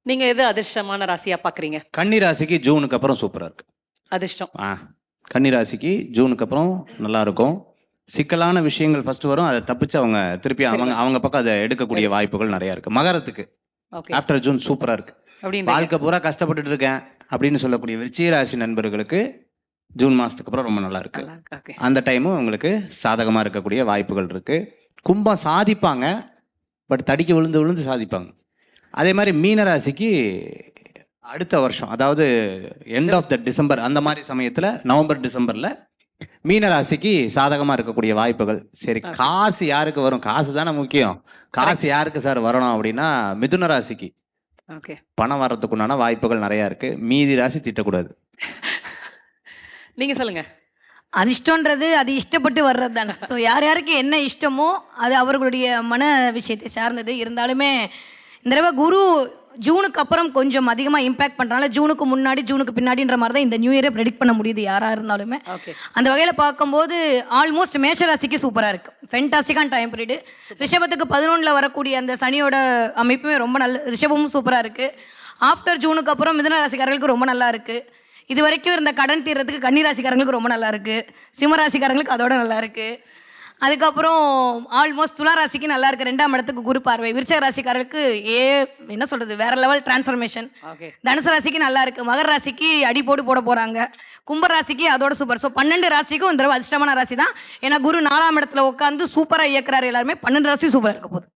நீங்க எது அதிர்ஷ்டமான ராசியா பாக்குறீங்க? கன்னி ராசிக்கு ஜூனுக்கு அப்புறம் சூப்பராக இருக்கு. அதிர்ஷ்டம். கன்னி ராசிக்கு ஜூனுக்கு அப்புறம் நல்லா இருக்கும். சிக்கலான விஷயங்கள் ஃபர்ஸ்ட் வரும், அதை தப்பிச்சு அவங்க திருப்பி அவங்க பக்கம் அதை எடுக்கக்கூடிய வாய்ப்புகள் நிறைய இருக்கு. மகரத்துக்கு ஆஃப்டர் ஜூன் சூப்பராக இருக்கு. வாழ்க்கை பூரா கஷ்டப்பட்டுட்டு இருக்கேன் அப்படின்னு சொல்லக்கூடிய விருச்சிக ராசி நண்பர்களுக்கு ஜூன் மாதத்துக்கு அப்புறம் ரொம்ப நல்லா இருக்கு. அந்த டைமும் உங்களுக்கு சாதகமாக இருக்கக்கூடிய வாய்ப்புகள் இருக்கு. கும்பம் சாதிப்பாங்க, பட் தடிக்க விழுந்து விழுந்து சாதிப்பாங்க. அதே மாதிரி மீனராசிக்கு அடுத்த வருஷம், அதாவது எண்ட் ஆஃப் த டிசம்பர் அந்த மாதிரி சமயத்தில், நவம்பர் டிசம்பரில் மீனராசிக்கு சாதகமாக இருக்கக்கூடிய வாய்ப்புகள். சரி, காசு யாருக்கு வரும்? காசு தானே முக்கியம். காசு யாருக்கு சார் வரணும் அப்படின்னா மிதுன ராசிக்கு பணம் வர்றதுக்குண்டான வாய்ப்புகள் நிறையா இருக்கு. மீதி ராசி திட்டக்கூடாது. நீங்க சொல்லுங்க. அதிர்ஷ்டன்றது அது இஷ்டப்பட்டு வர்றது தானே. ஸோ யார் யாருக்கு என்ன இஷ்டமோ அது அவர்களுடைய மன விஷயத்தை சார்ந்தது. இருந்தாலுமே இந்த தடவை குரு ஜூனுக்கு அப்புறம் கொஞ்சம் அதிகமாக இம்பேக்ட் பண்ணுறனால ஜூனுக்கு முன்னாடி ஜூனுக்கு பின்னாடின்ற மாதிரி தான் இந்த நியூ இயரை ப்ரெடிக்ட் பண்ண முடியுது யாராக இருந்தாலுமே. அந்த வகையில் பார்க்கும்போது ஆல்மோஸ்ட் மேஷராசிக்கு சூப்பராக இருக்குது. ஃபென்டாஸ்டிக்கான டைம் பீரியடு. ரிஷபத்துக்கு 11ல் வரக்கூடிய அந்த சனியோட அமைப்புமே ரொம்ப நல்ல, ரிஷபமும் சூப்பராக இருக்குது. ஆஃப்டர் ஜூனுக்கு அப்புறம் மிதுன ராசிக்காரர்களுக்கு ரொம்ப நல்லா இருக்குது. இது வரைக்கும் இருந்த கடன் தீர்றதுக்கு கன்னி ராசிக்காரங்களுக்கு ரொம்ப நல்லா இருக்குது. சிம்ம ராசிக்காரங்களுக்கு அதோட நல்லா இருக்குது. அதுக்கப்புறம் ஆல்மோஸ்ட் துலா ராசிக்கு நல்லா இருக்குது. 2ஆம் இடத்துக்கு குரு பார்வை. விருச்சக ராசிக்காரருக்கு என்ன சொல்கிறது, வேற லெவல் டிரான்ஸ்ஃபர்மேஷன். தனுசு ராசிக்கு நல்லா இருக்குது. மகர ராசிக்கு அடி போட போகிறாங்க. கும்ப ராசிக்கு அதோட சூப்பர். ஸோ 12 ராசிக்கும் இந்த தடவை அதிர்ஷ்டமான ராசி தான். ஏன்னா குரு 4ஆம் இடத்துல உட்காந்து சூப்பராக இயக்குறாரு எல்லாருமே. 12 ராசியும் சூப்பராக இருக்க போகுது.